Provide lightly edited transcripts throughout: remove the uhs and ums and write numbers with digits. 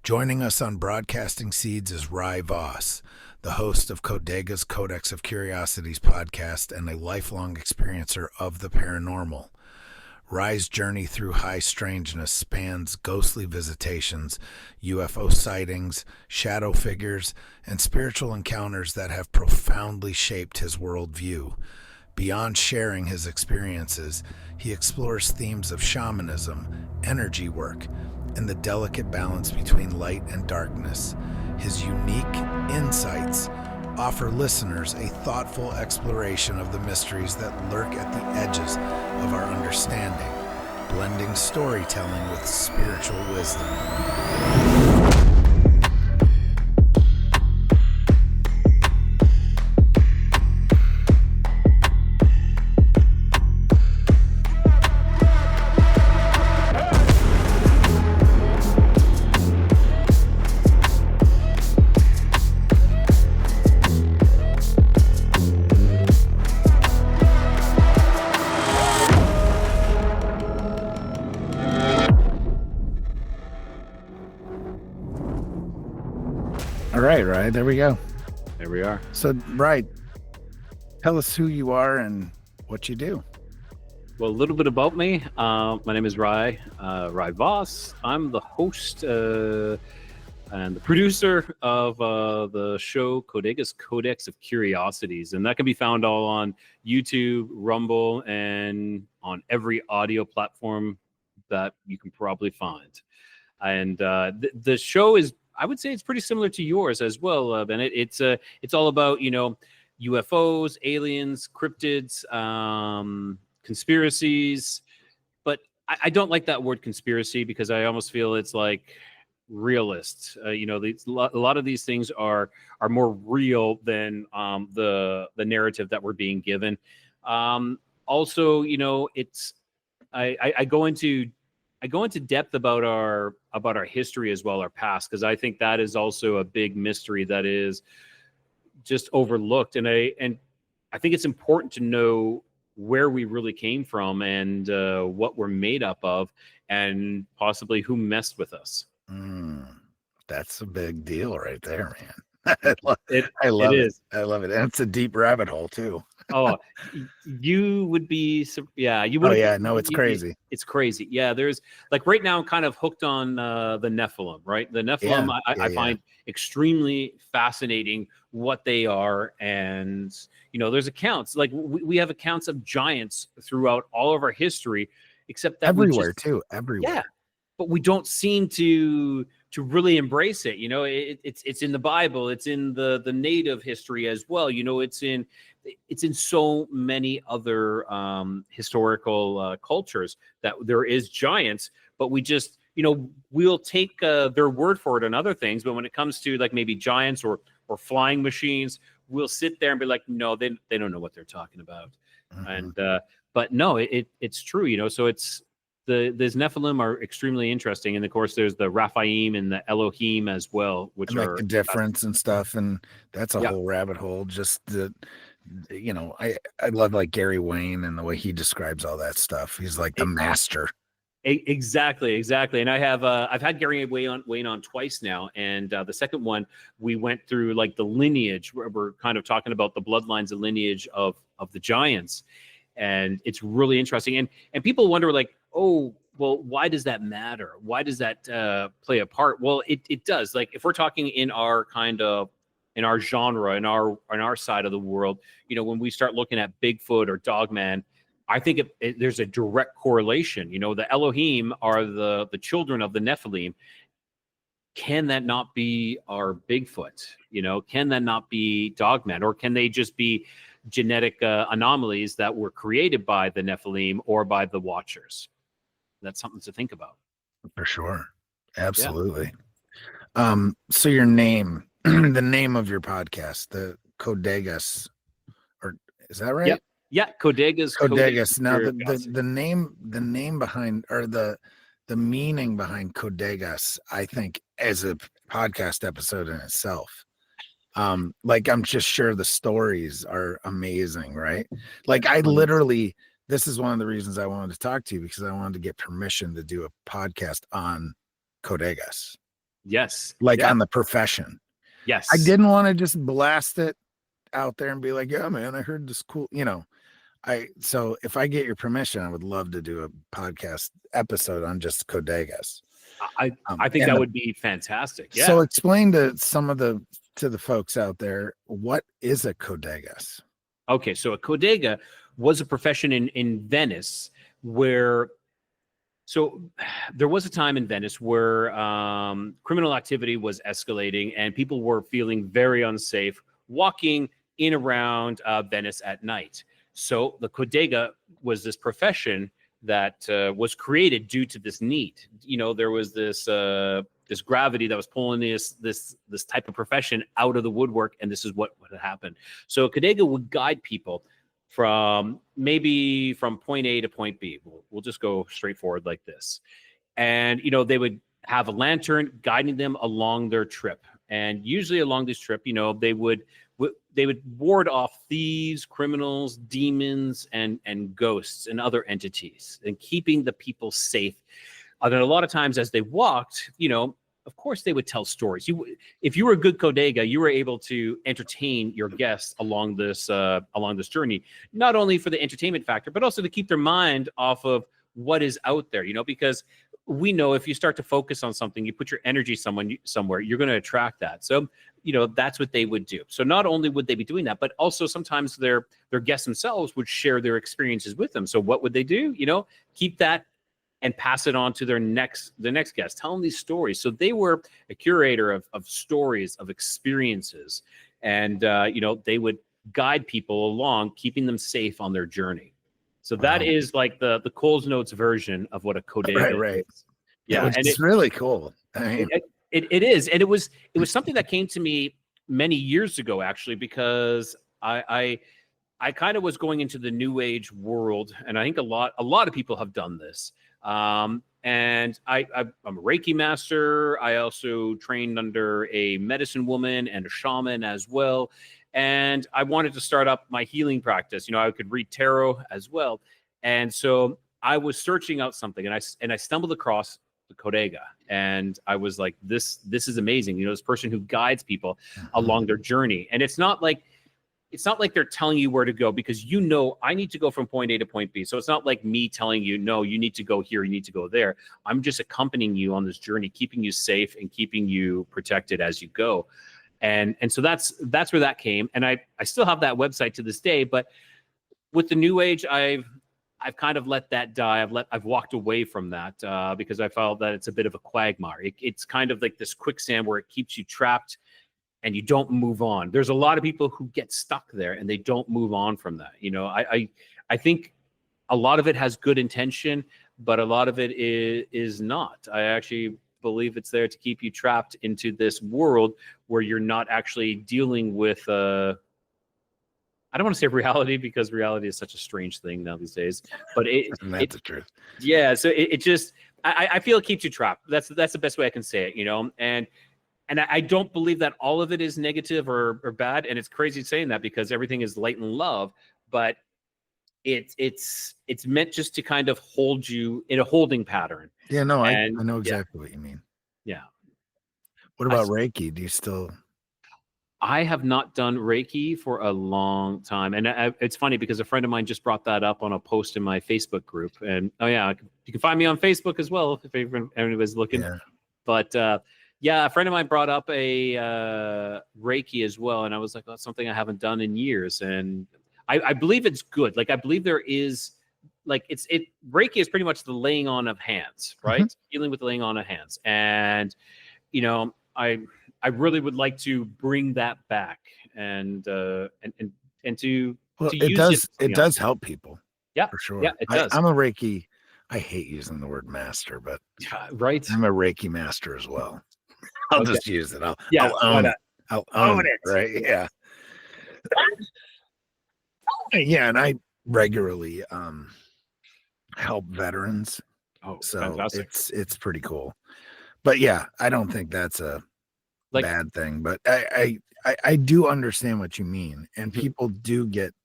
Joining us on Broadcasting Seeds is Rye Voss, the host of Codega's Codex of Curiosities podcast and a lifelong experiencer of the paranormal. Rye's journey through high strangeness spans ghostly visitations, UFO sightings, shadow figures, and spiritual encounters that have profoundly shaped his worldview. Beyond sharing his experiences, he explores themes of shamanism, energy work, and the delicate balance between light and darkness. His unique insights offer listeners a thoughtful exploration of the mysteries that lurk at the edges of our understanding, blending storytelling with spiritual wisdom. Right, there we go. There we are. So, right, tell us who you are and what you do. Well, a little bit about me. My name is Rye Voss. I'm the host and the producer of the show Codega's Codex of Curiosities, and that can be found all on YouTube, Rumble, and on every audio platform that you can probably find. And the show is, I would say, it's pretty similar to yours as well, Bennett. It's all about, UFOs, aliens, cryptids, conspiracies. But I don't like that word conspiracy because I almost feel it's like realist. A lot of these things are more real than the narrative that we're being given. Also, it's I go into depth about our history as well, our past, because I think that is also a big mystery that is just overlooked. And I think it's important to know where we really came from and what we're made up of, and possibly who messed with us. That's a big deal right there, man. I love it. I love it. And it's a deep rabbit hole too. Oh, you would be, yeah. You would. Oh yeah, no, it's crazy. It's crazy. Yeah, there's like right now I'm kind of hooked on the Nephilim, right? The Nephilim, I find extremely fascinating what they are, and there's accounts like we have accounts of giants throughout all of our history, except that everywhere. Yeah, but we don't seem to really embrace it. It's in the Bible, it's in the native history as well. It's in so many other historical cultures that there is giants, but we just, we'll take their word for it on other things. But when it comes to like maybe giants or flying machines, we'll sit there and be like, no, they don't know what they're talking about. Mm-hmm. And but no, it's true. So it's these Nephilim are extremely interesting, and of course there's the Raphaim and the Elohim as well, which and like are the difference and stuff, and that's a whole rabbit hole. Just the I love like Gary Wayne and the way he describes all that stuff. He's like the master. Exactly. And I have I've had Gary Wayne on twice now, and the second one we went through like the lineage, where we're kind of talking about the bloodlines and lineage of the giants, and it's really interesting. And people wonder like, oh, well, why does that matter? Why does that play a part? Well, it does. Like if we're talking in our genre, in our side of the world, when we start looking at Bigfoot or Dogman, I think there's a direct correlation. The Elohim are the children of the Nephilim. Can that not be our Bigfoot? Can that not be Dogman? Or can they just be genetic anomalies that were created by the Nephilim or by the Watchers? That's something to think about. For sure. Absolutely. Yeah. So your name, the name of your podcast, the Codegas, or is that right? Yep. Yeah, Codegas. Now the name behind, or the meaning behind Codegas, I think, as a podcast episode in itself. Like I'm just sure the stories are amazing, right? Like I literally, this is one of the reasons I wanted to talk to you, because I wanted to get permission to do a podcast on Codegas. Yes. like Yeah. on the profession. Yes. I didn't want to just blast it out there and be like, yeah, man, I heard this cool, so if I get your permission, I would love to do a podcast episode on just Codegas. I think that would be fantastic. Yeah. So explain to the folks out there, what is a Codegas? Okay, so a Codega was a profession in Venice where, so there was a time in Venice where criminal activity was escalating and people were feeling very unsafe walking in around Venice at night. So the Codega was this profession that was created due to this need. There was this this gravity that was pulling this type of profession out of the woodwork, and this is what would happen. So Codega would guide people from point A to point B. We'll just go straightforward like this. And they would have a lantern guiding them along their trip. And usually along this trip, they would ward off thieves, criminals, demons, and ghosts and other entities, and keeping the people safe. And then a lot of times as they walked, of course they would tell stories. If you were a good Codega, you were able to entertain your guests along this journey, not only for the entertainment factor, but also to keep their mind off of what is out there, because we know if you start to focus on something, you put your energy somewhere, you're going to attract that. So, that's what they would do. So not only would they be doing that, but also sometimes their guests themselves would share their experiences with them. So what would they do? Keep that and pass it on to the next guest, tell them these stories. So they were a curator of stories, of experiences. And, they would guide people along, keeping them safe on their journey. So that is like the Coles Notes version of what a Codega is. Yeah. And it's really cool. I mean, it is. And it was something that came to me many years ago, actually, because I kind of was going into the new age world. And I think a lot of people have done this. And I'm a Reiki master. I also trained under a medicine woman and a shaman as well. And I wanted to start up my healing practice. I could read tarot as well. And so I was searching out something, and I stumbled across the Codega, and I was like, this is amazing. This person who guides people along their journey. And it's not like they're telling you where to go, because I need to go from point A to point B. So it's not like me telling you, no, you need to go here, you need to go there. I'm just accompanying you on this journey, keeping you safe and keeping you protected as you go. And so that's where that came. And I still have that website to this day, but with the new age, I've kind of let that die. I've walked away from that because I felt that it's a bit of a quagmire. It's kind of like this quicksand where it keeps you trapped and you don't move on. There's a lot of people who get stuck there and they don't move on from that. I think a lot of it has good intention, but a lot of it is not. I actually believe it's there to keep you trapped into this world where you're not actually dealing with I don't want to say reality, because reality is such a strange thing now these days, but that's the truth. Yeah. So it just, I feel it keeps you trapped. That's the best way I can say it, and I don't believe that all of it is negative or bad. And it's crazy saying that, because everything is light and love, but it's meant just to kind of hold you in a holding pattern. Yeah, no, I know exactly what you mean. Yeah. What about Reiki? Do you still? I have not done Reiki for a long time. And it's funny because a friend of mine just brought that up on a post in my Facebook group. And you can find me on Facebook as well if anybody's looking. Yeah. But a friend of mine brought up a Reiki as well. And I was like, that's something I haven't done in years. And I believe it's good. Like, I believe there is, like, Reiki is pretty much the laying on of hands, right? Mm-hmm. Dealing with the laying on of hands. And, I really would like to bring that back and to use it does help people. Yeah, for sure. Yeah, it does. I'm a Reiki. I hate using the word master, but right. I'm a Reiki master as well. I'll just use it. I'll own it. I'll own it. Right. Yeah. Yeah. And I regularly help veterans. Oh, so fantastic. It's pretty cool. But yeah, I don't think that's a bad thing, but I do understand what you mean. And people do get,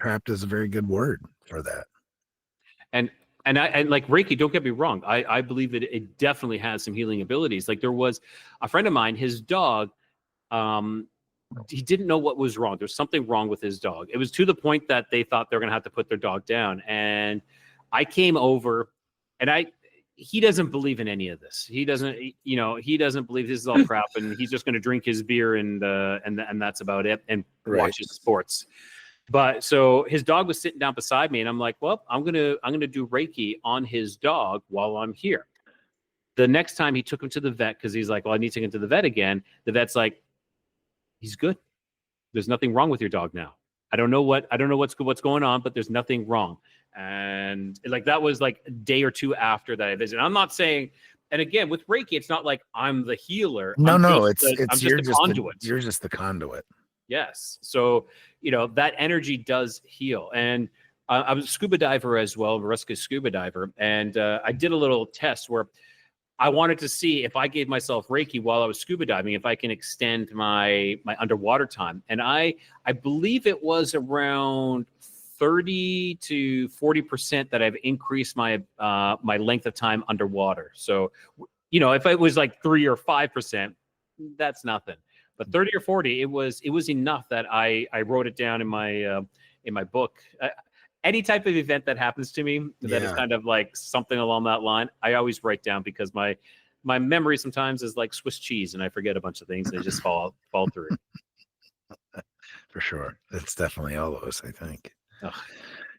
trapped is a very good word for that. And And like Reiki, don't get me wrong, I believe that it definitely has some healing abilities. Like there was a friend of mine, his dog, he didn't know what was wrong. There's something wrong with his dog. It was to the point that they thought they're going to have to put their dog down. And I came over, and he doesn't believe in any of this. He doesn't believe this is all crap, and he's just going to drink his beer and that's about it, and watch his sports. But so his dog was sitting down beside me, and I'm like, well, I'm gonna do Reiki on his dog while I'm here. The next time he took him to the vet, because he's like, well, I need to take him to the vet again. The vet's like, he's good. There's nothing wrong with your dog now. I don't know what's going on, but there's nothing wrong. And like that was like a day or two after that I visited. I'm not saying, and again with Reiki, it's not like I'm the healer. I'm just the conduit. You're just the conduit. Yes. So, that energy does heal. And I was a scuba diver as well, a rescue scuba diver. And I did a little test where I wanted to see if I gave myself Reiki while I was scuba diving, if I can extend my underwater time. And I believe it was around 30 to 40% that I've increased my my length of time underwater. So, if it was like 3 or 5%, that's nothing. But 30 or 40, it was enough that I wrote it down in my book. Any type of event that happens to me that is kind of like something along that line, I always write down, because my memory sometimes is like Swiss cheese, and I forget a bunch of things. They just fall through. For sure, it's definitely all those, I think. Ugh.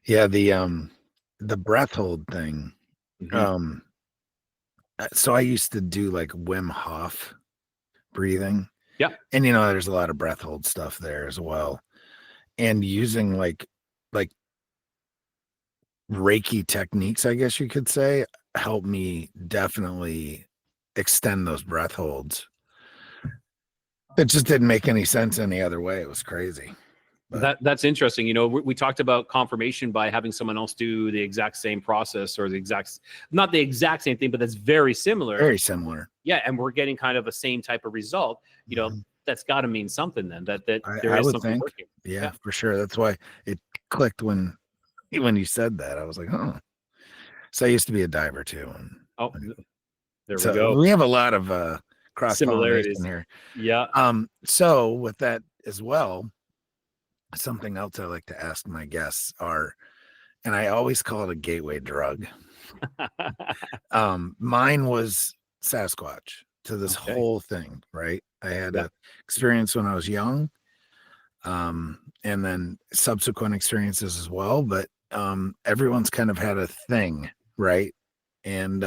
Yeah, the breath hold thing. Mm-hmm. So I used to do like Wim Hof breathing. Yeah. And there's a lot of breath hold stuff there as well. And using like Reiki techniques, I guess you could say, helped me definitely extend those breath holds. It just didn't make any sense any other way. It was crazy. But That's interesting. We talked about confirmation by having someone else do the exact same process, or not the exact same thing, but that's very similar. Very similar. Yeah, and we're getting kind of a same type of result. That's got to mean something then. That there is something working. Yeah, for sure. That's why it clicked when you said that. I was like, oh. So I used to be a diver too. There we go. We have a lot of cross similarities here. Yeah. So with that as well, something else I like to ask my guests and I always call it a gateway drug. Mine was Sasquatch to this whole thing, right? I had an experience when I was young, and then subsequent experiences as well. But everyone's kind of had a thing, right? And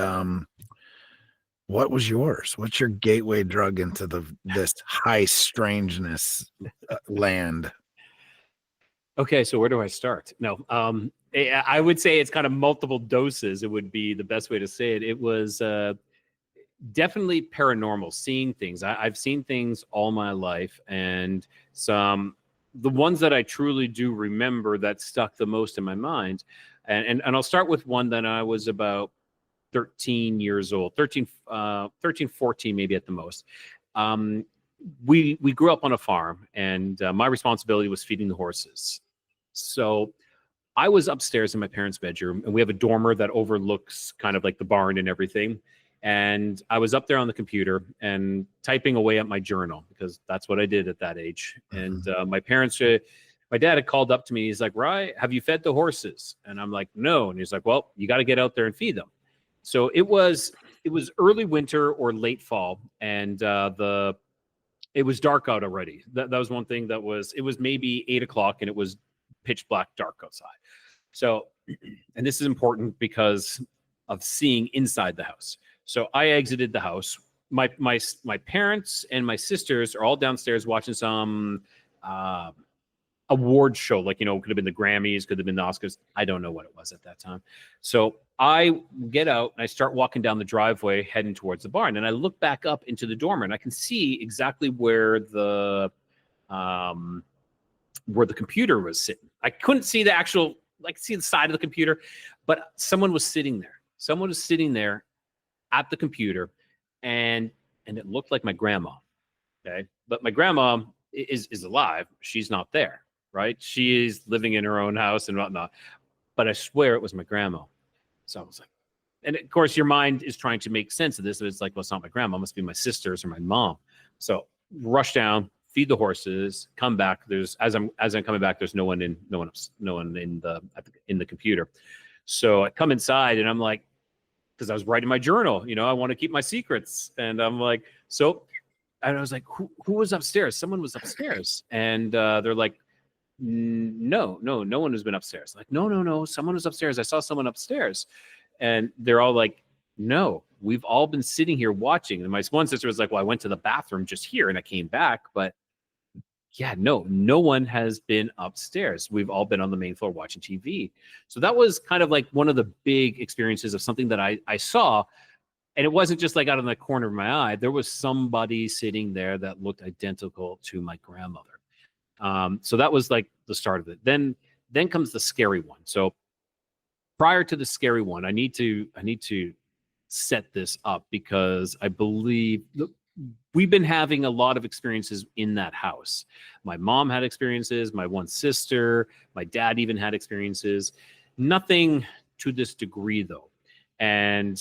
what was yours? What's your gateway drug into this high strangeness land? Okay, so where do I start? No, I would say it's kind of multiple doses. It would be the best way to say it. It was definitely paranormal, seeing things. I've seen things all my life, and the ones that I truly do remember that stuck the most in my mind. And I'll start with one that I was about 13 years old, 13, 14 maybe at the most. We grew up on a farm, and my responsibility was feeding the horses. So I was upstairs in my parents' bedroom, and we have a dormer that overlooks kind of like the barn and everything. And I was up there on the computer and typing away at my journal, because that's what I did at that age. And my dad had called up to me. He's like, Rye, have you fed the horses? And I'm like, no. And he's like, well, you got to get out there and feed them. So it was early winter or late fall, and it was dark out already. That was one thing it was maybe 8 o'clock, and it was pitch black dark outside. So, and this is important because of seeing inside the house. So I exited the house. My parents and my sisters are all downstairs watching some award show, like, could have been the Grammys, could have been the Oscars. I don't know what it was at that time. So I get out and I start walking down the driveway heading towards the barn, and I look back up into the dormer, and I can see exactly where the computer was sitting. I couldn't see the actual, see the side of the computer, but someone was sitting there. Someone was sitting there at the computer, and it looked like my grandma. Okay. But my grandma is alive. She's not there, right? She is living in her own house and whatnot. But I swear it was my grandma. So I was like, and of course your mind is trying to make sense of this. It's like, well, it's not my grandma, it must be my sisters or my mom. So rush down, feed the horses, come back. There's as I'm coming back, there's no one in the computer. So I come inside and I'm like, because I was writing my journal, I want to keep my secrets. And I'm like, and I was like, who was upstairs? Someone was upstairs. And they're like, no one has been upstairs. Like, no, someone was upstairs. I saw someone upstairs. And they're all like, no, we've all been sitting here watching. And my one sister was like, well, I went to the bathroom just here and I came back. But yeah, no one has been upstairs. We've all been on the main floor watching TV. So that was kind of like one of the big experiences of something that I saw. And it wasn't just like out of the corner of my eye. There was somebody sitting there that looked identical to my grandmother. So that was like the start of it. Then comes the scary one. So prior to the scary one, I need to set this up because I believe we've been having a lot of experiences in that house. My mom had experiences, my one sister, my dad even had experiences. Nothing to this degree though. And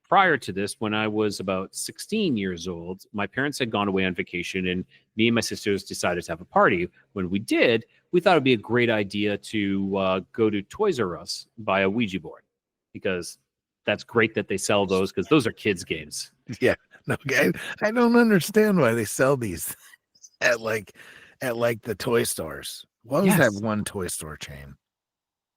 prior to this, when I was about 16 years old, my parents had gone away on vacation and me and my sisters decided to have a party. When we did, we thought it'd be a great idea to go to Toys R Us, buy a Ouija board, because that's great that they sell those, because those are kids' games. Yeah. No, I don't understand why they sell these at the toy stores. What was that one toy store chain?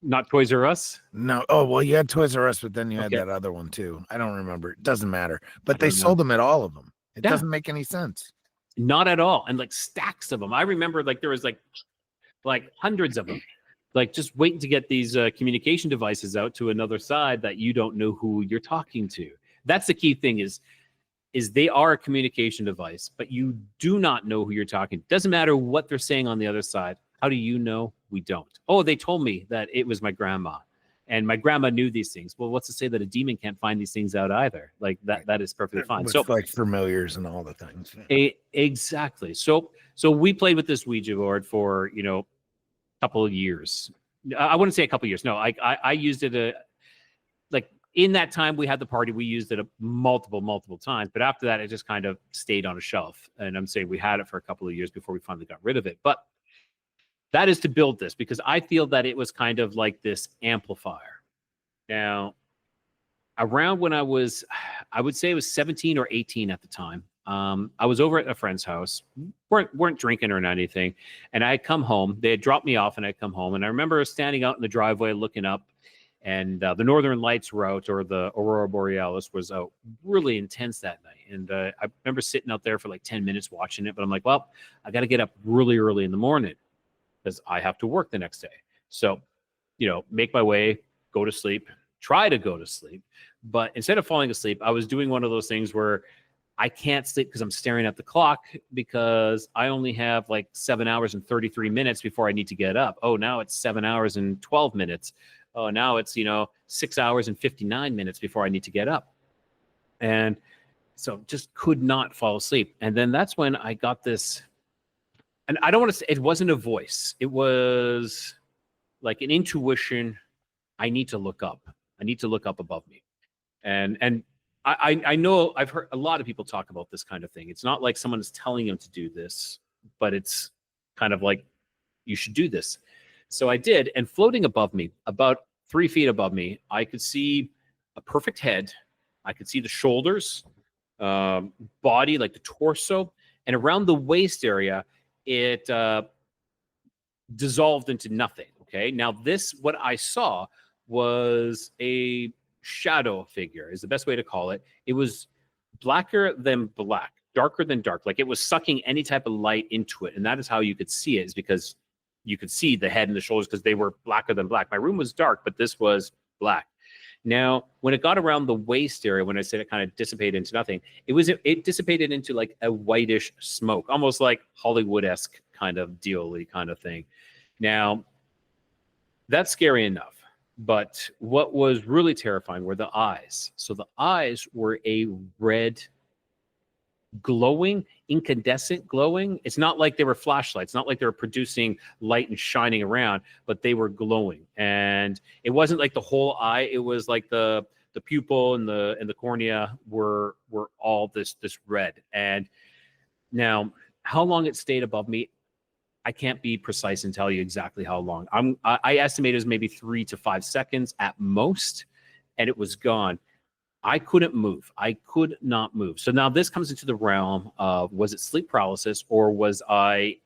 Not Toys R Us? No. Oh, well, you had Toys R Us, but then you had that other one too. I don't remember. It doesn't matter. But they sold them at all of them. It doesn't make any sense. Not at all. And like stacks of them. I remember like there was like hundreds of them. Like just waiting to get these communication devices out to another side that you don't know who you're talking to. That's the key thing is they are a communication device, but you do not know who you're talking. Doesn't matter what they're saying on the other side. How do you know? We don't. Oh, they told me that it was my grandma, and my grandma knew these things. Well, what's to say that a demon can't find these things out either? Like that is perfectly fine. So like familiars and all the things. Exactly. So we played with this Ouija board for, a couple of years. I wouldn't say a couple of years. No, I used it in that time we had the party, we used it multiple times. But after that, it just kind of stayed on a shelf. And I'm saying we had it for a couple of years before we finally got rid of it. But that is to build this, because I feel that it was kind of like this amplifier. Now, around when I would say it was 17 or 18 at the time. I was over at a friend's house, weren't drinking or anything. And I had come home. They had dropped me off and I'd come home. And I remember standing out in the driveway looking up, and the Northern Lights were out, or the Aurora Borealis was out, really intense that night. And I remember sitting out there for like 10 minutes watching it. But I'm like, well, I got to get up really early in the morning because I have to work the next day. So, make my way, go to sleep, try to go to sleep. But instead of falling asleep, I was doing one of those things where I can't sleep because I'm staring at the clock, because I only have like 7 hours and 33 minutes before I need to get up. Oh, now it's 7 hours and 12 minutes. Oh, now it's, 6 hours and 59 minutes before I need to get up. And so just could not fall asleep. And then that's when I got this, and I don't want to say, it wasn't a voice. It was like an intuition. I need to look up. I need to look up above me. And I know I've heard a lot of people talk about this kind of thing. It's not like someone is telling them to do this, but it's kind of like, you should do this. So I did, and floating above me, about 3 feet above me, I could see a perfect head. I could see the shoulders, body, like the torso, and around the waist area, it dissolved into nothing. Okay. Now what I saw was a shadow figure, is the best way to call it. It was blacker than black, darker than dark. Like it was sucking any type of light into it. And that is how you could see it, is because you could see the head and the shoulders, because they were blacker than black. My room was dark, but this was black. Now, when it got around the waist area, when I said it kind of dissipated into nothing, it dissipated into like a whitish smoke, almost like Hollywood-esque kind of deal-y kind of thing. Now, that's scary enough. But what was really terrifying were the eyes. So the eyes were a red glowing, incandescent glowing. It's not like they were flashlights, not like they were producing light and shining around, but they were glowing. And it wasn't like the whole eye. It was like the pupil and the cornea were all this red. And now how long it stayed above me, I can't be precise and tell you exactly how long. I estimate it was maybe 3 to 5 seconds at most, and it was gone. I couldn't move. I could not move. So now this comes into the realm of, was it sleep paralysis, or was I,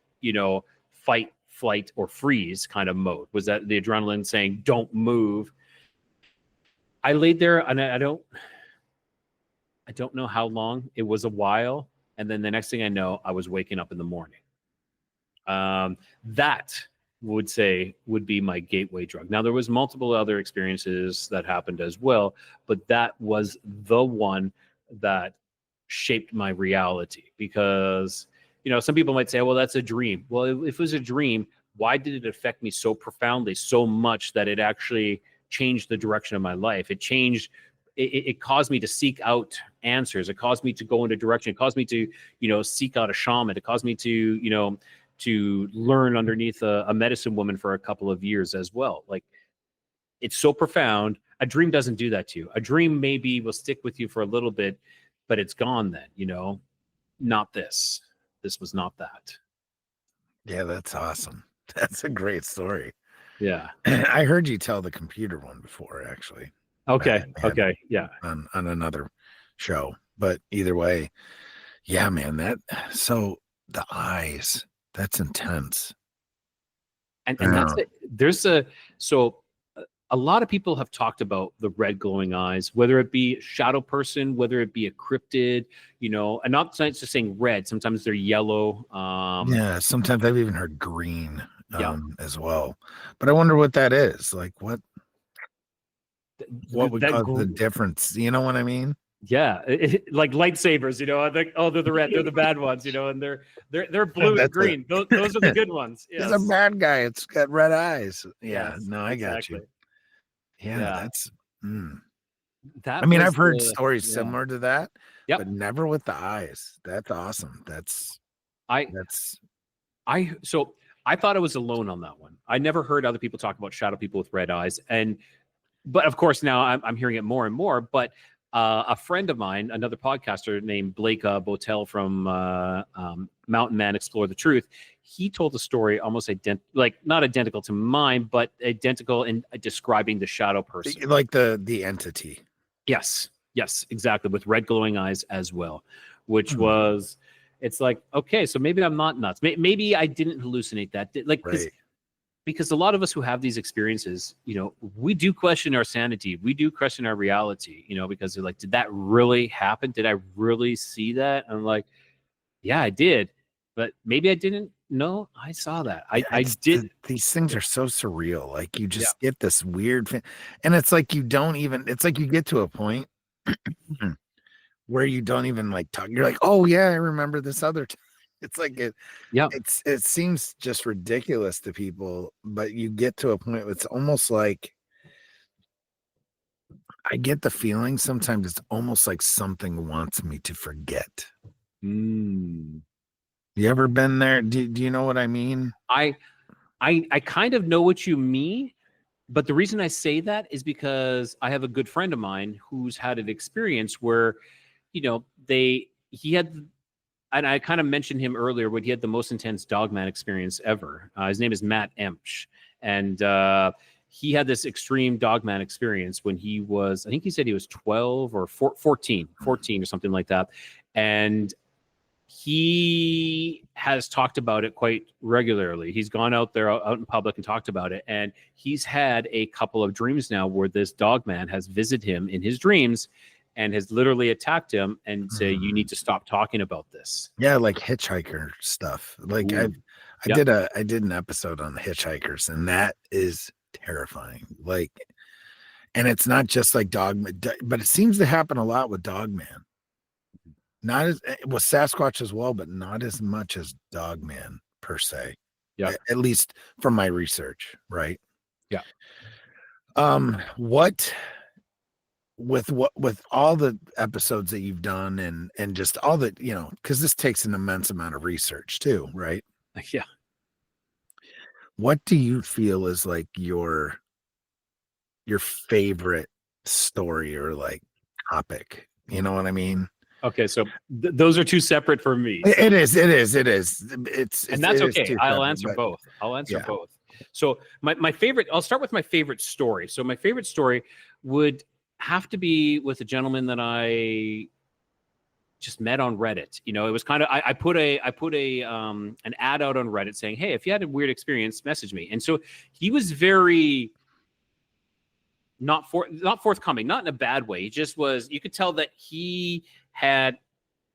fight, flight, or freeze kind of mode? Was that the adrenaline saying, don't move? I laid there, and I don't know how long. It was a while. And then the next thing I know, I was waking up in the morning. That would be my gateway drug. Now, there was multiple other experiences that happened as well, but that was the one that shaped my reality. Because, some people might say, well, that's a dream. Well, if it was a dream, why did it affect me so profoundly, so much that it actually changed the direction of my life? It changed. It caused me to seek out answers. It caused me to go in a direction. It caused me to, seek out a shaman. It caused me to, to learn underneath a medicine woman for a couple of years as well. Like, it's so profound. A dream doesn't do that to you. A dream maybe will stick with you for a little bit, but it's gone then, not this. This was not that. Yeah, that's awesome. That's a great story. Yeah. I heard you tell the computer one before, actually. Okay. Okay. Yeah. On another show. But either way, yeah, man, so the eyes, that's intense. And that's it. A lot of people have talked about the red glowing eyes, whether it be a shadow person, whether it be a cryptid, and not just saying red. Sometimes they're yellow. Yeah, sometimes I've even heard green as well. But I wonder what that is. Like, what would cause the difference? You know what I mean? Yeah, like lightsabers, they're the red, they're the bad ones, and they're blue and green. Those are the good ones. Yes. It's a bad guy. It's got red eyes. Yeah, yes, no, I got you. Yeah, that's. That I mean, I've heard stories similar to that, yep. but never with the eyes. That's awesome. I thought I was alone on that one. I never heard other people talk about shadow people with red eyes, but of course now I'm hearing it more and more. But a friend of mine, another podcaster named Blake Botel from Mountain Man Explore the Truth, he told a story almost not identical to mine, but identical in describing the shadow person, like the entity. Yes, exactly, with red glowing eyes as well, which was, it's like, okay, so maybe I'm not nuts. Maybe I didn't hallucinate that, right. Because a lot of us who have these experiences, we do question our sanity. We do question our reality, because they're like, did that really happen? Did I really see that? I'm like, yeah, I did. But maybe I didn't. No, I saw that. I did. These things are so surreal. Like, you just get this weird and it's like it's like you get to a point where you don't even like talk. You're like, oh yeah, I remember this other time. It's like it seems just ridiculous to people, but you get to a point where it's almost like, I get the feeling sometimes it's almost like something wants me to forget. You ever been there? Do you know what I mean? I kind of know what you mean, but the reason I say that is because I have a good friend of mine who's had an experience where, he had, and I kind of mentioned him earlier, but he had the most intense dogman experience ever. His name is Matt Emsch. And he had this extreme dogman experience when he was, I think he said he was 12 or 14 or something like that. And he has talked about it quite regularly. He's gone out there out in public and talked about it. And he's had a couple of dreams now where this dogman has visited him in his dreams and has literally attacked him and say, you need to stop talking about this. Yeah, like hitchhiker stuff. Like, I did an episode on the hitchhikers, and that is terrifying. Like, and it's not just like dogman, but it seems to happen a lot with dogman. Not as with Sasquatch as well, but not as much as dogman per se. Yeah, at least from my research, right? Yeah. What with all the episodes that you've done and just all the, because this takes an immense amount of research too, right? Yeah. What do you feel is like your favorite story or like topic? You know what I mean? Okay, so those are two separate for me. It is. And that's it is okay. too I'll separate, answer but both. I'll answer yeah. both. So my favorite, I'll start with my favorite story. So my favorite story would have to be with a gentleman that I just met on Reddit. It was kind of I put a an ad out on Reddit saying, "Hey, if you had a weird experience, message me." And so he was very not forthcoming, not in a bad way. He just was. You could tell that he had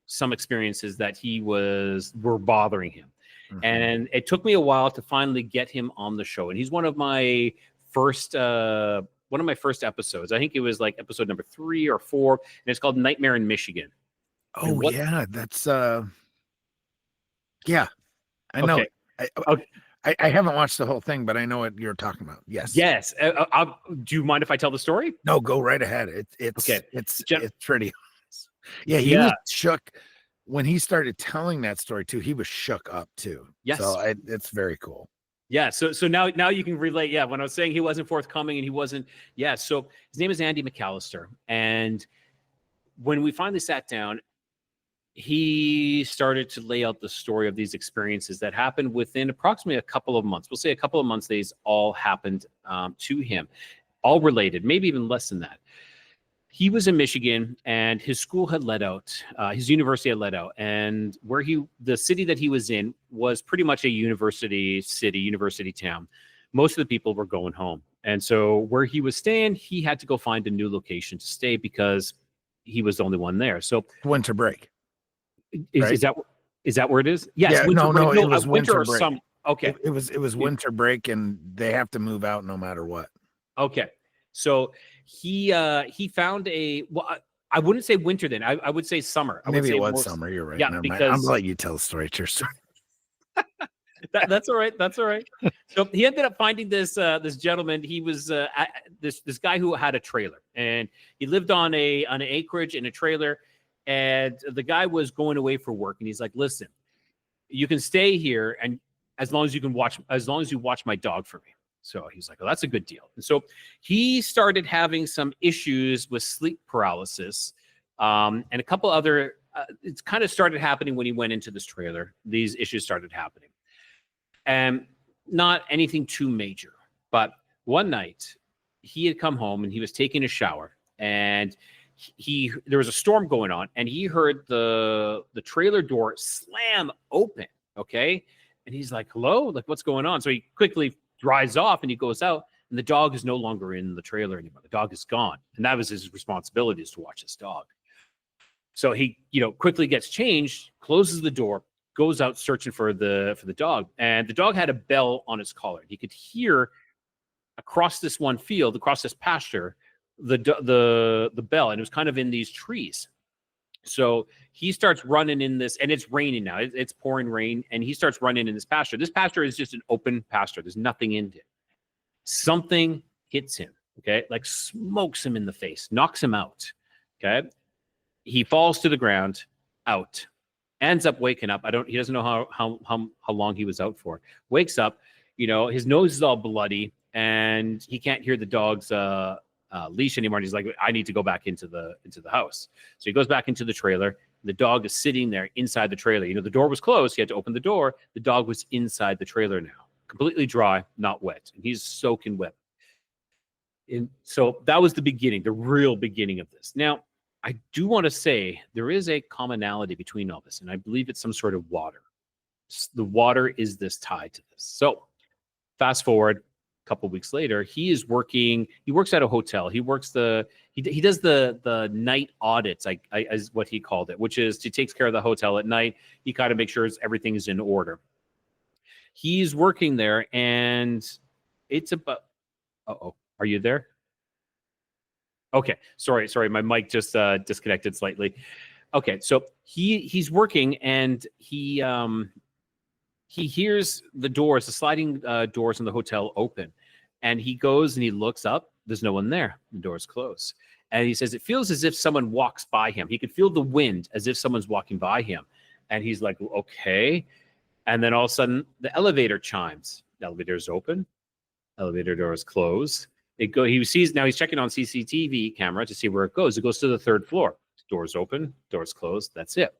some experiences that were bothering him. Mhm. And it took me a while to finally get him on the show. And he's one of my first episodes. I think it was like episode number 3 or 4, and it's called Nightmare in Michigan. Oh yeah, that's yeah, I know. Okay. Okay. I haven't watched the whole thing, but I know what you're talking about. Yes. Yes. Do you mind if I tell the story? No, go right ahead. Okay. It's pretty. Yeah, he was shook when he started telling that story too. He was shook up too. Yes. So it's very cool. Yeah. So now you can relate. Yeah. When I was saying he wasn't forthcoming and he wasn't. Yeah. So his name is Andy McAllister. And when we finally sat down, he started to lay out the story of these experiences that happened within approximately a couple of months. We'll say a couple of months, these all happened to him, all related, maybe even less than that. He was in Michigan and his school had let out, his university had let out. And the city that he was in was pretty much a university city, university town. Most of the people were going home. And so where he was staying, he had to go find a new location to stay because he was the only one there. So winter break. Is that where it is? Yes. Yeah, winter break. it was winter or break. summer. Okay. It was winter break, and they have to move out no matter what. Okay. So he found I wouldn't say winter then. I would say summer. Maybe it was summer. You're right. Yeah, Never because mind. I'm gonna let you tell the story. It's your story. That's all right. That's all right. So he ended up finding this gentleman. He was this guy who had a trailer, and he lived on an acreage in a trailer. And the guy was going away for work, and he's like, "Listen, you can stay here, and as long as you watch my dog for me." So he's like, "Oh, that's a good deal." And so he started having some issues with sleep paralysis, and a couple other. It's kind of started happening when he went into this trailer. These issues started happening, and not anything too major. But one night, he had come home and he was taking a shower, and there was a storm going on, and he heard the trailer door slam open. Okay. And he's like, "Hello, like what's going on?" So he quickly dries off and he goes out, and the dog is no longer in the trailer anymore. The dog is gone. And that was his responsibility, is to watch his dog. So he, quickly gets changed, closes the door, goes out searching for the dog. And the dog had a bell on its collar. He could hear across this one field, across this pasture, the bell, and it was kind of in these trees. So he starts running in this, and it's raining now. It's pouring rain, and he starts running in this pasture. This pasture is just an open pasture. There's nothing in it. Something hits him, okay? Like smokes him in the face, knocks him out, okay? He falls to the ground, out. Ends up waking up. He doesn't know how long he was out for. Wakes up, his nose is all bloody, and he can't hear the dog's leash anymore. And he's like, "I need to go back into the house." So he goes back into the trailer. The dog is sitting there inside the trailer. The door was closed. He had to open the door. The dog was inside the trailer now, completely dry, not wet. And he's soaking wet. And so that was the beginning, the real beginning of this. Now, I do want to say there is a commonality between all this, and I believe it's some sort of water. The water is this tied to this. So fast forward a couple of weeks later, he works at a hotel. He works he does the night audits, as what he called it, which is he takes care of the hotel at night. He kind of makes sure everything is in order. He's working there, and it's about, are you there? Okay, sorry, my mic just disconnected slightly. Okay, so he's working, and he hears the sliding doors in the hotel open, and he goes and he looks up. There's no one there. The door's closed, And he says, it feels as if someone walks by him. He could feel the wind as if someone's walking by him. And he's like, okay. And then all of a sudden, the elevator chimes. The elevator's open. Elevator doors close. He sees, now he's checking on CCTV camera to see where it goes. It goes to the 3rd floor. Doors open, doors closed. That's it.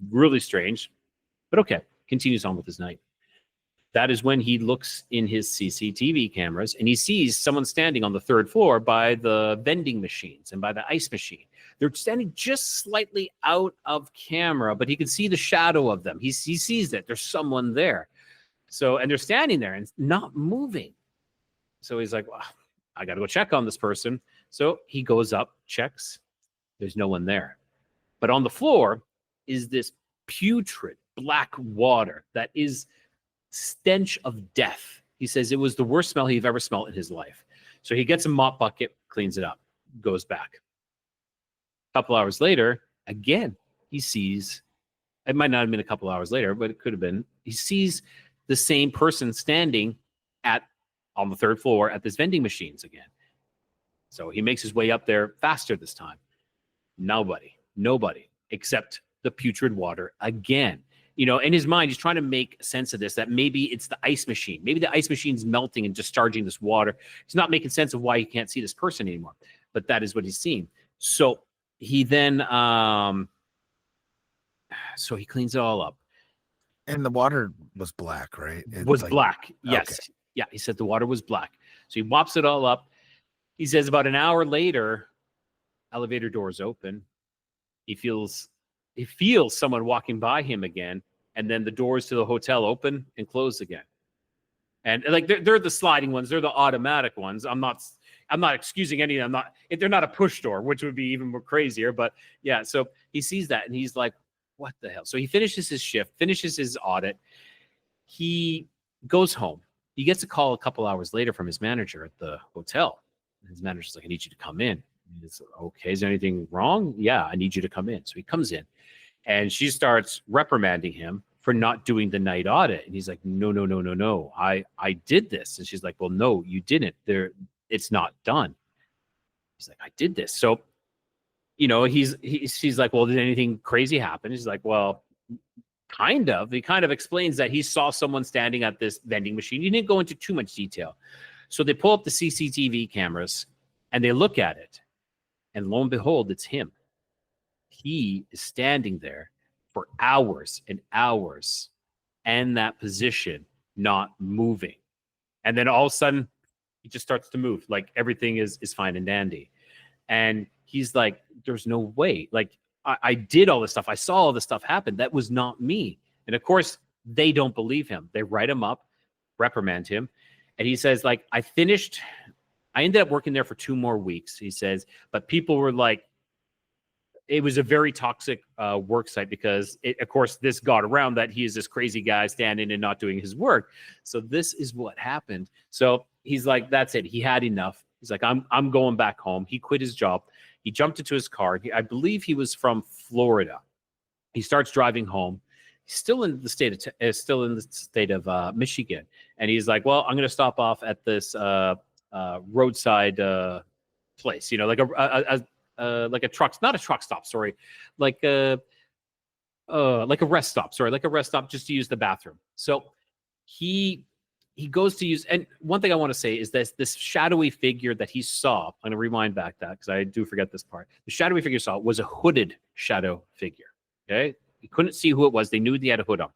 Really strange. But okay, continues on with his night. That is when he looks in his CCTV cameras and he sees someone standing on the 3rd floor by the vending machines and by the ice machine. They're standing just slightly out of camera, but he can see the shadow of them. He sees that there's someone there. So, and they're standing there and not moving. So he's like, well, I got to go check on this person. So he goes up, checks. There's no one there. But on the floor is this putrid black water that is stench of death. He says it was the worst smell he'd ever smelled in his life. So he gets a mop bucket, cleans it up, goes back. A couple hours later, again, he sees, it might not have been a couple hours later, but it could have been, he sees the same person standing on the 3rd floor at this vending machines again. So he makes his way up there faster this time. Nobody, except the putrid water again. You know, in his mind, he's trying to make sense of this, that maybe it's the ice machine. Maybe the ice machine's melting and discharging this water. He's not making sense of why he can't see this person anymore. But that is what he's seeing. So he then, so he cleans it all up. And the water was black, right? It was like, black, yes. Okay. Yeah, he said the water was black. So he mops it all up. He says about an hour later, elevator doors open. He feels someone walking by him again, and then the doors to the hotel open and close again. And like they're the sliding ones, they're the automatic ones. I'm not excusing any of them. They're not a push door, which would be even more crazier. But yeah, so he sees that and he's like, what the hell? So he finishes his shift, finishes his audit. He goes home. He gets a call a couple hours later from his manager at the hotel. His manager's like, I need you to come in. He's like, okay, is there anything wrong? Yeah, I need you to come in. So he comes in and she starts reprimanding him for not doing the night audit. And he's like, no. I did this. And she's like, well, no, you didn't. It's not done. He's like, I did this. So, you know, she's like, well, did anything crazy happen? He's like, well, kind of. He kind of explains that he saw someone standing at this vending machine. He didn't go into too much detail. So they pull up the CCTV cameras and they look at it. And lo and behold, it's him. He is standing there for hours and hours in that position, not moving. And then all of a sudden, he just starts to move. Like everything is fine and dandy. And he's like, there's no way. Like, I did all this stuff. I saw all this stuff happen. That was not me. And of course, they don't believe him. They write him up, reprimand him. And he says, like, I ended up working there for 2 more weeks, he says. But people were like, it was a very toxic work site because, of course, this got around that he is this crazy guy standing and not doing his work. So this is what happened. So he's like, that's it. He had enough. He's like, I'm going back home. He quit his job. He jumped into his car. I believe he was from Florida. He starts driving home. He's still in the state of Michigan, and he's like, "Well, I'm going to stop off at this roadside place, you know, like a truck, not a truck stop, sorry, like a rest stop, just to use the bathroom." So he goes to use, and one thing I want to say is that this shadowy figure that he saw, I'm going to rewind back that because I do forget this part. The shadowy figure he saw was a hooded shadow figure. Okay. He couldn't see who it was. They knew he had a hood on.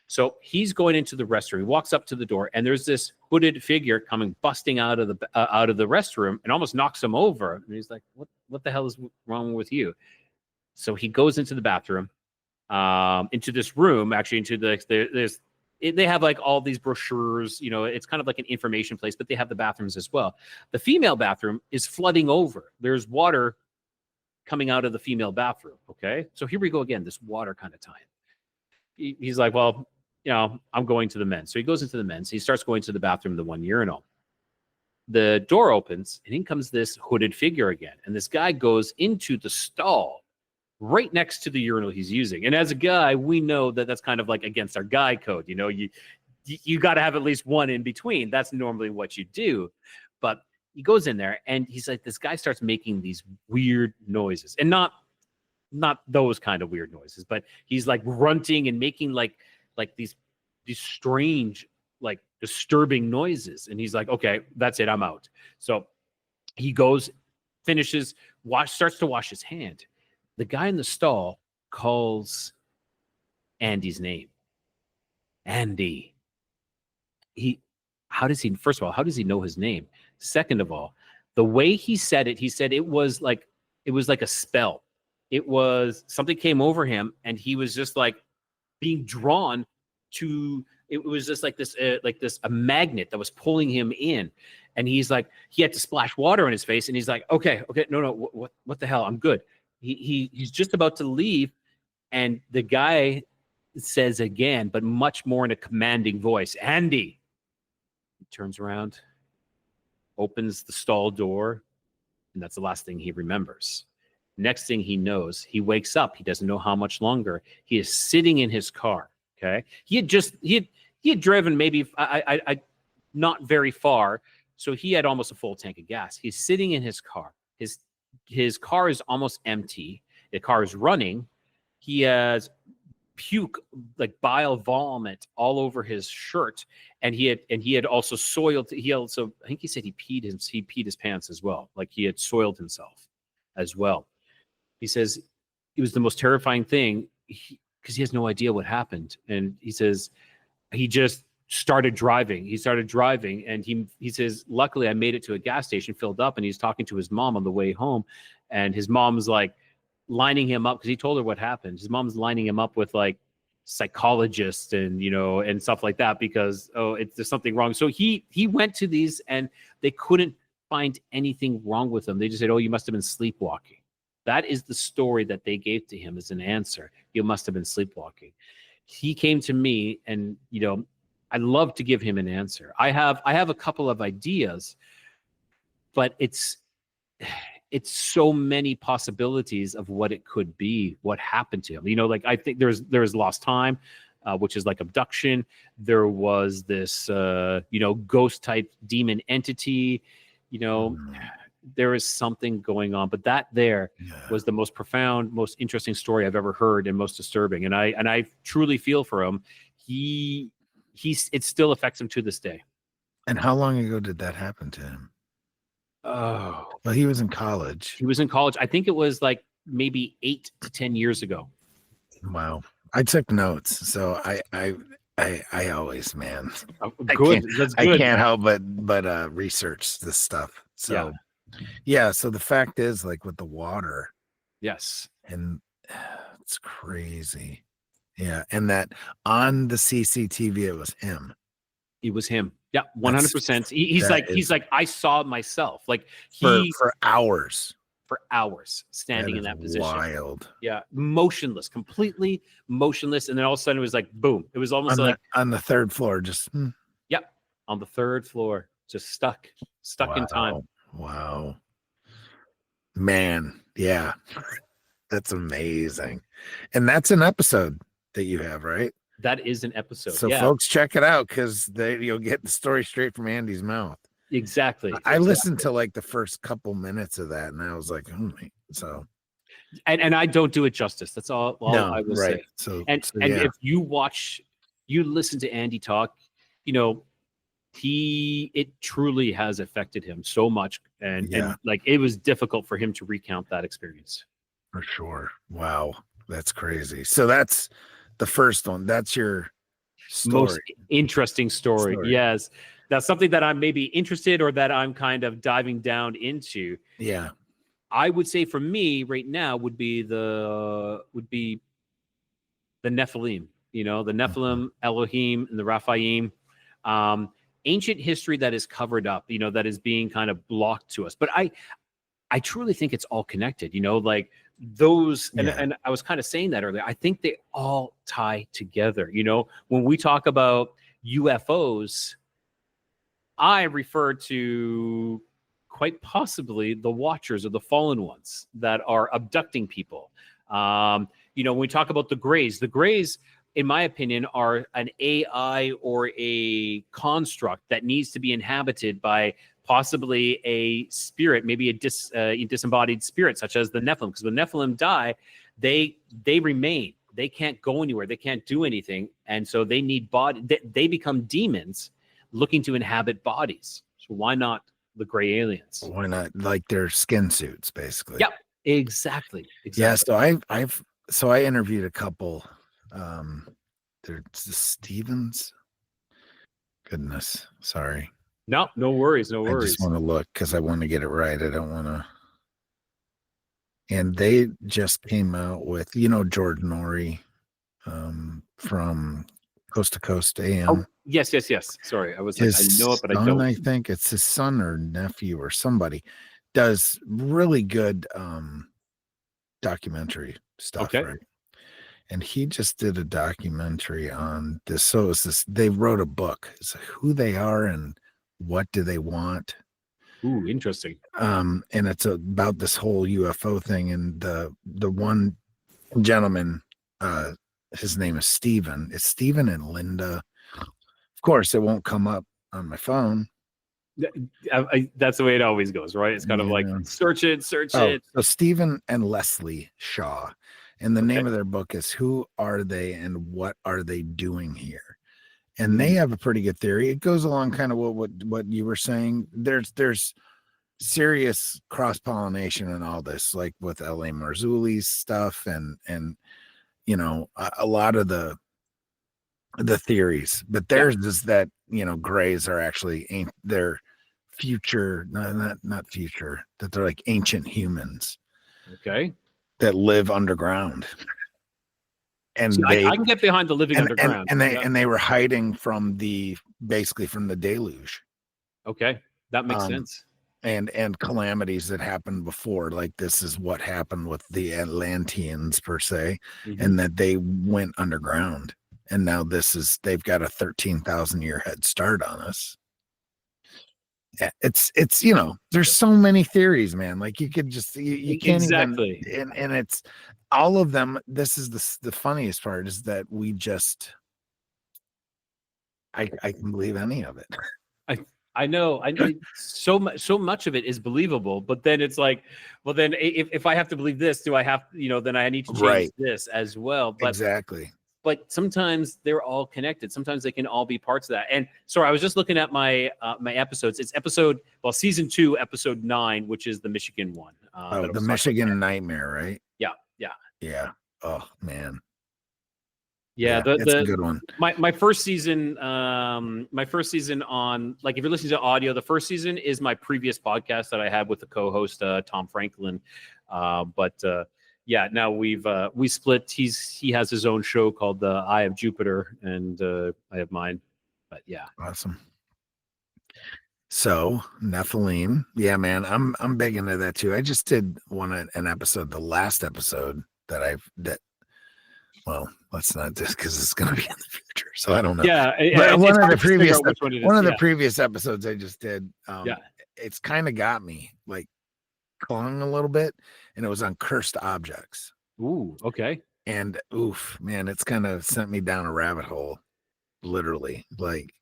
So he's going into the restroom. He walks up to the door and there's this hooded figure coming, busting out of the restroom and almost knocks him over. And he's like, what the hell is wrong with you? So he goes into the bathroom, into this room, actually into they have like all these brochures, you know, it's kind of like an information place, but they have the bathrooms as well. The female bathroom is flooding over. There's water coming out of the female bathroom. Okay. So here we go again, this water kind of time. He's like, well, you know, I'm going to the men's. So he goes into the men's. He starts going to the bathroom, the one urinal. The door opens and in comes this hooded figure again. And this guy goes into the stall right next to the urinal he's using. And as a guy, we know that that's kind of like against our guy code. You know, you got to have at least one in between. That's normally what you do. But he goes in there and he's like, this guy starts making these weird noises, and not those kind of weird noises, but he's like grunting and making like these strange, like disturbing noises. And he's like, okay, that's it, I'm out. So he goes, finishes, starts to wash his hand. The guy in the stall calls Andy's name. Andy. First of all, how does he know his name? Second of all, the way he said it was like a spell. It was something came over him, and he was just like being drawn to. It was just like this, a magnet that was pulling him in. And he's like, he had to splash water on his face, and he's like, okay, no, what the hell? I'm good. He's just about to leave, and the guy says again, but much more in a commanding voice, Andy. He turns around, opens the stall door, and that's the last thing he remembers. Next thing he knows, he wakes up. He doesn't know how much longer. He is sitting in his car. Okay, he had driven maybe I not very far, so he had almost a full tank of gas. He's sitting in his car. His car is almost empty. The car is running. He has puke, like bile vomit, all over his shirt, and he had also soiled. I think he said he peed his pants as well. Like he had soiled himself as well. He says it was the most terrifying thing because he has no idea what happened. And he says he just started driving. And he says, luckily I made it to a gas station, filled up, and he's talking to his mom on the way home. And his mom's like lining him up because he told her what happened. His mom's lining him up with like psychologists and, and stuff like that because, there's something wrong. So he went to these and they couldn't find anything wrong with him. They just said, you must have been sleepwalking. That is the story that they gave to him as an answer. You must have been sleepwalking. He came to me, and I love to give him an answer. I have a couple of ideas, but it's so many possibilities of what it could be, what happened to him. Like I think there's lost time, which is like abduction. There was this ghost type demon entity. There is something going on, but that was the most profound, most interesting story I've ever heard, and most disturbing. And I truly feel for him. It still affects him to this day. And how long ago did that happen to him? Oh, well, he was in college. I think it was like maybe 8 to 10 years ago. Wow. I took notes. So I always, man, good. That's good. I can't help but research this stuff. So yeah. So the fact is, like with the water. Yes. And it's crazy. Yeah. And that on the CCTV, it was him. It was him. Yeah, 100%. He's like, I saw myself. Like for hours. For hours standing in that position. Wild. Yeah. Motionless, completely motionless. And then all of a sudden it was like, boom. It was almost on the third floor, just Yep. On the third floor. Just stuck in time. Wow. Man. Yeah. That's amazing. And that's an episode that you have, right? That is an episode. So folks, check it out because you'll get the story straight from Andy's mouth. Exactly. I listened to like the first couple minutes of that, and I was like, so. And I don't do it justice. That's all I will say. So if you listen to Andy talk, it truly has affected him so much, and like it was difficult for him to recount that experience. For sure. Wow, that's crazy. So that's the first one. That's your most interesting story. Yes. That's something that I'm maybe interested or that I'm kind of diving down into. Yeah. I would say for me right now would be the Nephilim, the Nephilim, Elohim, and the Raphaim. Ancient history that is covered up, that is being kind of blocked to us. But I truly think it's all connected, like those, and I was kind of saying that earlier. I think they all tie together. When we talk about UFOs, I refer to quite possibly the Watchers or the fallen ones that are abducting people. When we talk about the Greys, in my opinion, are an AI or a construct that needs to be inhabited by possibly a spirit, maybe a disembodied spirit, such as the Nephilim. Because when Nephilim die, they remain. They can't go anywhere. They can't do anything, and so they need body. They become demons looking to inhabit bodies. So why not the gray aliens? Why not? Like their skin suits, basically. Yep, exactly. Yeah. So I interviewed a couple. They're Stevens. Goodness, sorry. No worries. No I worries. just want to look because I want to get it right. I don't want to. And they just came out with, George Norrie from Coast to Coast AM. Oh, yes. Sorry, I was like, I know it, but I don't. I think it's his son or nephew or somebody does really good documentary stuff, Okay. right? And he just did a documentary on this. So it's this, they wrote a book. It's who they are and what do they want. Ooh, interesting. And it's about this whole UFO thing. And the one gentleman, his name is Steven. It's Steven and Linda. Of course, it won't come up on my phone. That's the way it always goes, right? It's kind of like search it. So Stephen and Leslie Shaw, and the name of their book is "Who Are They and What Are They Doing Here?" And they have a pretty good theory. It goes along kind of what you were saying. There's serious cross pollination and all this, like with L.A. Marzulli's stuff, and a lot of the theories. But theirs is that grays are actually they're future, not future, that they're like ancient humans, okay, that live underground. And I can get behind the living underground. And they were hiding from basically from the deluge. Okay, that makes sense. And calamities that happened before, like this is what happened with the Atlanteans per se, and that they went underground. And now they've got a 13,000 year head start on us. It's there's so many theories, man. Like you could just you can't even, and it's all of them. This is the funniest part is that we just I can believe any of it. I know. So much of it is believable, but then it's like, well, then if I have to believe this, do I have then I need to change this as well. But exactly. But sometimes they're all connected. Sometimes they can all be parts of that. And sorry, I was just looking at my my episodes. It's season 2, episode 9, which is the Michigan one. The Michigan Nightmare, right? Yeah. Oh man. Yeah, that's a good one. My first season on, like, if you're listening to audio, the first season is my previous podcast that I had with the co-host Tom Franklin. Yeah, now we split. He has his own show called the Eye of Jupiter, and I have mine. But yeah, awesome. So Nephilim, yeah, man, I'm big into that too. I just did an episode, the last episode well, let's not just because it's going to be in the future, so I don't know. Yeah, but one of the previous episodes I just did, it's kind of got me like clung a little bit, and it was on cursed objects. Ooh, okay. And oof, man, it's kind of sent me down a rabbit hole, literally. Like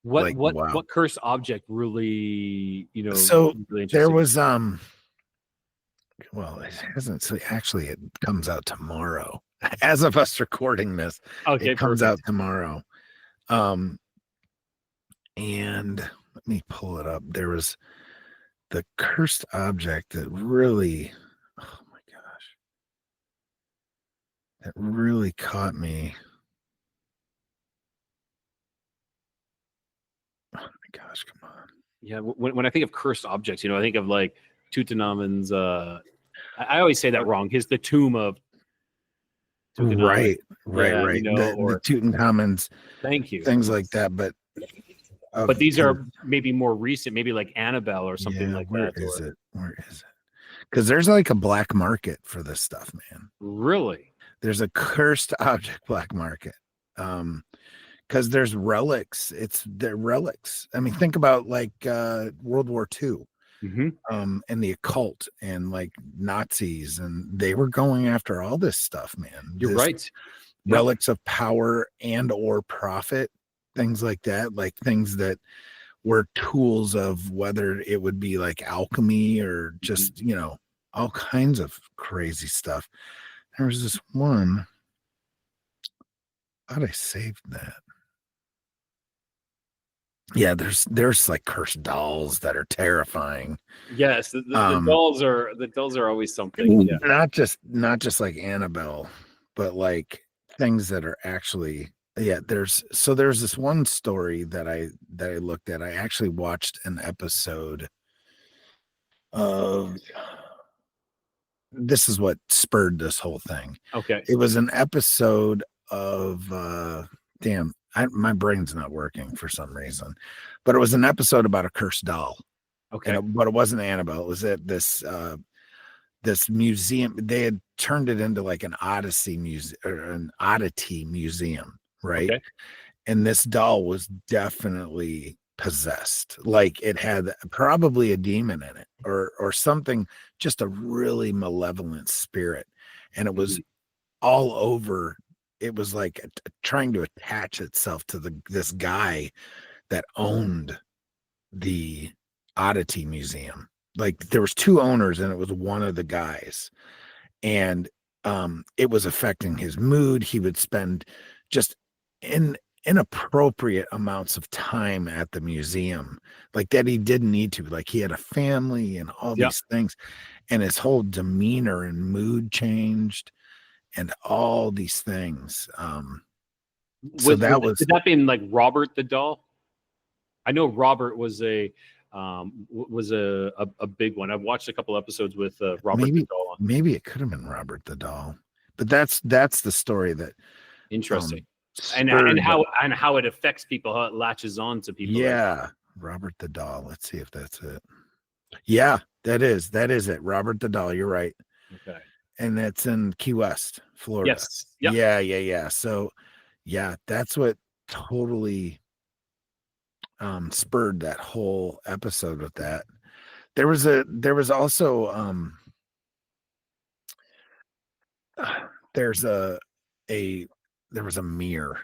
what cursed object really, So really there was well, it hasn't. So actually, it comes out tomorrow. As of us recording this, it comes out tomorrow. And let me pull it up. There was the cursed object that really, oh my gosh, that really caught me. Oh my gosh, come on. Yeah, when I think of cursed objects, I think of like Tutankhamun's. I always say that wrong. The tomb of Tutankhamun. Right. The Tutankhamun's. Thank you. Things like that, but these are maybe more recent, maybe like Annabelle or something like that. Where is it? Because there's like a black market for this stuff, man. Really? There's a cursed object black market. Because there's relics. They're relics. I mean, think about like World War II. And the occult and like Nazis, and they were going after all this stuff, man. You're right. Relics of power and or profit, things like that, like things that were tools of whether it would be like alchemy or just, all kinds of crazy stuff. There was this one. Thought I saved that. Yeah, there's like cursed dolls that are terrifying. Yes, the dolls are always something. Yeah. Not just like Annabelle, but like things that are actually, yeah, there's this one story that I looked at. I actually watched an episode of, this is what spurred this whole thing. Okay. It was an episode of my brain's not working for some reason, but it was an episode about a cursed doll. Okay. But it wasn't Annabelle. It was at this museum. They had turned it into like an odyssey museum or an oddity museum, right? Okay. And this doll was definitely possessed. Like it had probably a demon in it or something, just a really malevolent spirit. And it was all over. It was like trying to attach itself to this guy that owned the oddity museum. Like there was two owners and it was one of the guys, and it was affecting his mood. He would spend just inappropriate amounts of time at the museum, like that he didn't need to. Like he had a family and all Yeah. these things, and his whole demeanor and mood changed and all these things. So that was, did that mean like Robert the doll? I know Robert was a big one. I've watched a couple episodes with Robert the doll on. maybe it could have been Robert the doll, but that's the story that Interesting. And spurred how it affects people, how it latches on to people. Yeah, Robert the doll. Let's see if that's it. Yeah, that is it. Robert the doll. You're right. Okay. And that's in Key West, Florida. Yes. Yep. Yeah. So, yeah, that's what totally spurred that whole episode with that. There was also there was a mirror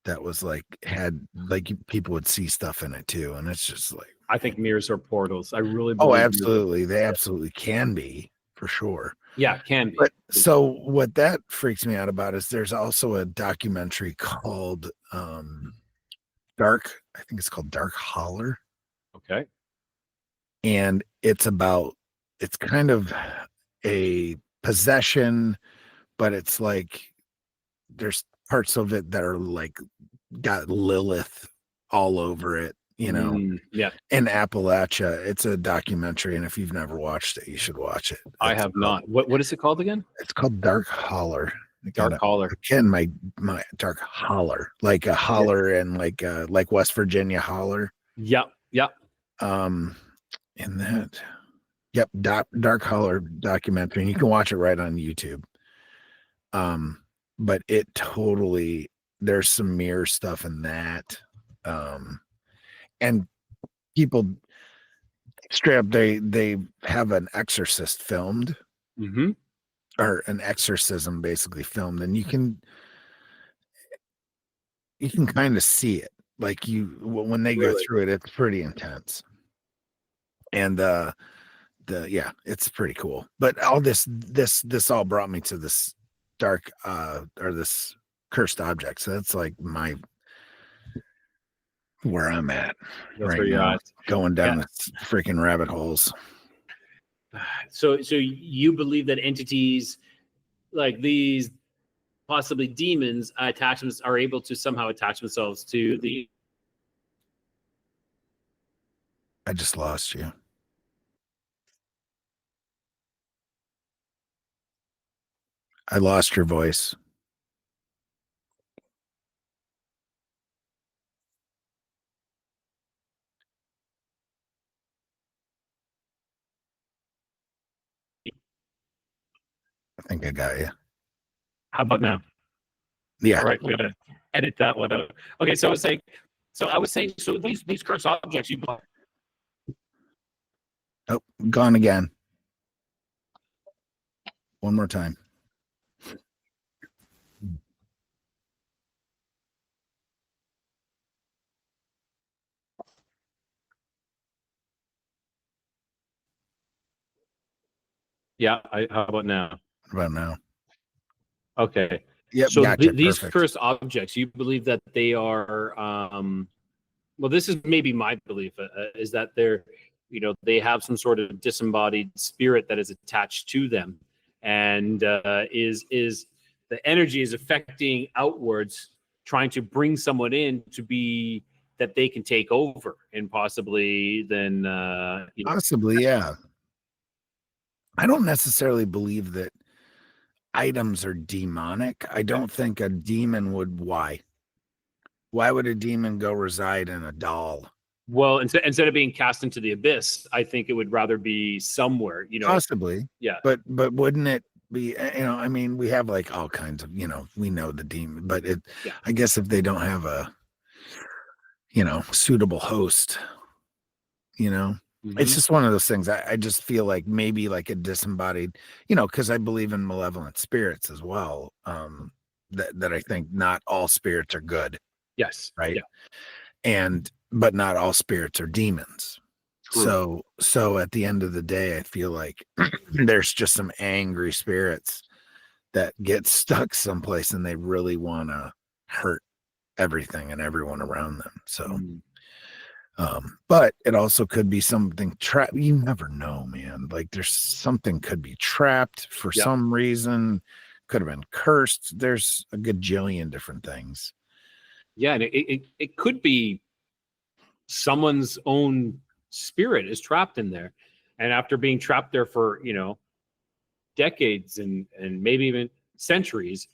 that was like had like people would see stuff in it too, and it's just like, I think mirrors are portals. I really oh, believe absolutely, they absolutely can be, for sure. Yeah, can be. But so what that freaks me out about is there's also a documentary called Dark, I think it's called Dark Holler, Okay. and it's kind of a possession, but it's like there's parts of it that are like got Lilith all over it, Yeah. in Appalachia. It's a documentary, and if you've never watched it, you should watch it. I have not. What is it called again? It's called Dark Holler. Dark Holler. Again, my Dark Holler, like a holler, and like West Virginia holler. Yep. In that, yep, Dark Holler documentary, and you can watch it right on YouTube. But it totally, there's some mirror stuff in that, and people straight up, they have an exorcist filmed, or an exorcism basically filmed, and you can kind of see it, like when they go through it, it's pretty intense. And yeah, it's pretty cool. But all this all brought me to this dark or this cursed object. So that's like where I'm at right now, going down this freaking rabbit holes. So you believe that entities like these, possibly demons, attachments, are able to somehow attach themselves to the. I just lost you. I lost your voice. I think I got you. How about now? Yeah. All right, we're gonna edit that one out. Okay, so I was saying, so these cursed objects you bought. Oh, gone again. One more time. Yeah. How about now? About now. Okay. Yep, So gotcha. these Perfect. cursed objects, you believe that they are, well, this is maybe my belief, is that they're, they have some sort of disembodied spirit that is attached to them, and is the energy is affecting outwards, trying to bring someone in to be that they can take over, and possibly then, Possibly, yeah. I don't necessarily believe that items are demonic. I don't think a demon would. Why would a demon go reside in a doll? well, instead of being cast into the abyss, I think it would rather be somewhere, Possibly, yeah, but wouldn't it be? I mean, we have like all kinds of. We know the demon, but yeah. I guess if they don't have a suitable host, it's Hmm. just one of those things. I just feel like maybe like a disembodied, because I believe in malevolent spirits as well. That I think not all spirits are good, Yes, right? yeah, But not all spirits are demons. true. So at the end of the day, I feel like there's just some angry spirits that get stuck someplace and they really want to hurt everything and everyone around them. So, Mm. but it also could be something trapped. You never know, man. Like there's something could be trapped for Yeah. some reason, could have been cursed. There's a gajillion different things. Yeah, and it could be someone's own spirit is trapped in there, and after being trapped there for decades and maybe even centuries,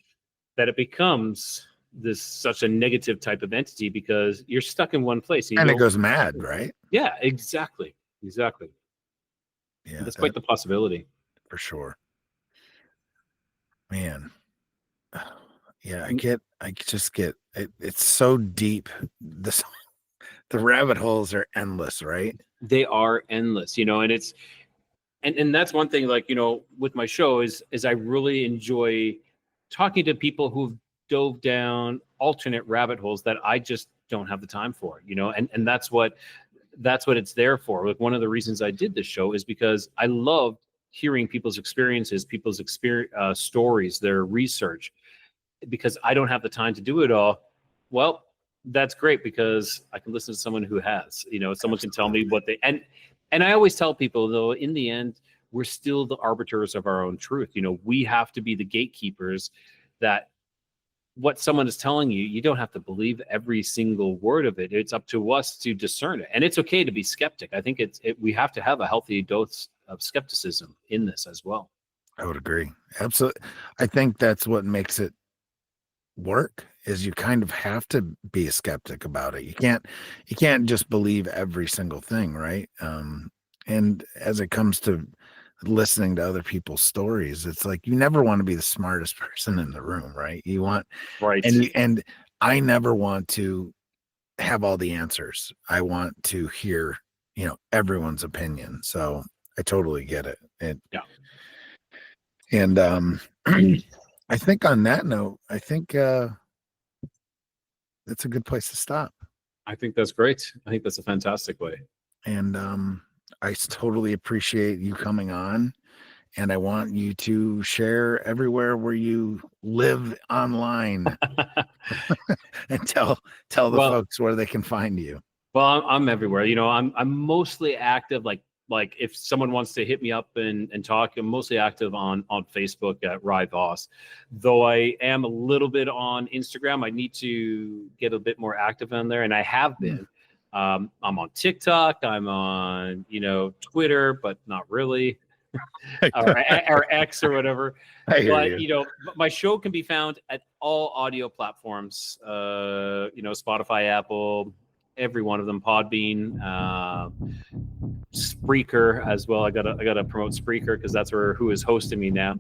that it becomes this such a negative type of entity because you're stuck in one place and you And it don't. goes mad, right? Yeah, exactly, exactly. Yeah, That's that quite the possibility. for sure. Man. Yeah, Mm, I just get it's so deep. This the rabbit holes are endless, right? they are endless, and it's and that's one thing, like, with my show is I really enjoy talking to people who've dove down alternate rabbit holes that I just don't have the time for, and that's what it's there for. Like, one of the reasons I did this show is because I love hearing people's experiences, people's stories, their research, because I don't have the time to do it all. Well, that's great because I can listen to someone who has, someone can tell me Absolutely. what they, and I always tell people, though, in the end, we're still the arbiters of our own truth. We have to be the gatekeepers, that what someone is telling you, you don't have to believe every single word of it. It's up to us to discern it. And it's okay to be skeptic. I think we have to have a healthy dose of skepticism in this as well. I would agree. Absolutely. I think that's what makes it work is you kind of have to be a skeptic about it. You can't just believe every single thing, right? And as it comes to listening to other people's stories, it's like you never want to be the smartest person in the room, right? You want Right. and I never want to have all the answers. I want to hear, everyone's opinion. So I totally get it. Yeah. And I think on that note, I think that's a good place to stop. I think that's great. I think that's a fantastic way. And totally appreciate you coming on. And I want you to share everywhere where you live online and tell the Well, folks where they can find you. well, I'm everywhere. I'm mostly active. Like if someone wants to hit me up and talk, I'm mostly active on Facebook at Rye Voss. Though I am a little bit on Instagram. I need to get a bit more active on there, and I have been. I'm on TikTok. I'm on Twitter, but not really, or X or whatever. I hear But you. my show can be found at all audio platforms. Spotify, Apple, every one of them, Podbean, Spreaker as well. I gotta promote Spreaker because that's who is hosting me now,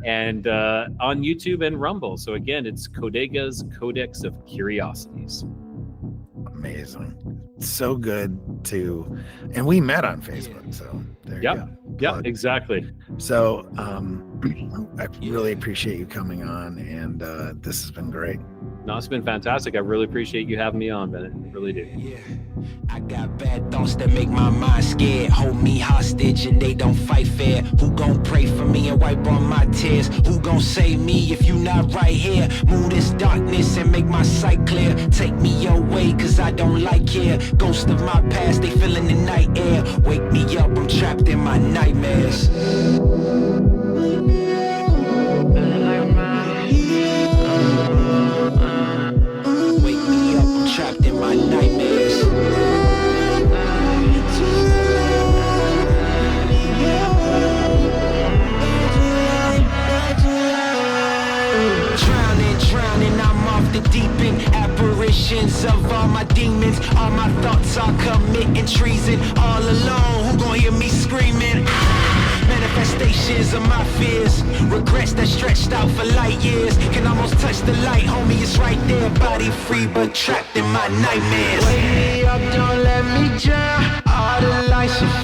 and on YouTube and Rumble. So again, it's Codega's Codex of Curiosities. Amazing. So good and we met on Facebook. So there you go. Yeah, Plug. exactly. So I really appreciate you coming on, and this has been great. No, it's been fantastic. I really appreciate you having me on, Bennett. I really do. Yeah, I got bad thoughts that make my mind scared. Hold me hostage and they don't fight fair. Who gon' pray for me and wipe on my tears? Who gon' save me if you not right here? Move this darkness and make my sight clear. Take me your way cause I don't like here. Ghosts of my past, they feeling the night air. Wake me up, I'm trapped in my nightmares. Wake me up, I'm trapped in my nightmares. Drowning, I'm off the deep end. Apparitions of all my demons. All my thoughts are committing treason. All alone, who gon' hear me screaming? Manifestations of my fears. Regrets that stretched out for light years. Can almost touch the light, homie, it's right there. Body free but trapped in my nightmares. Wake me up, don't let me drown. All the lights are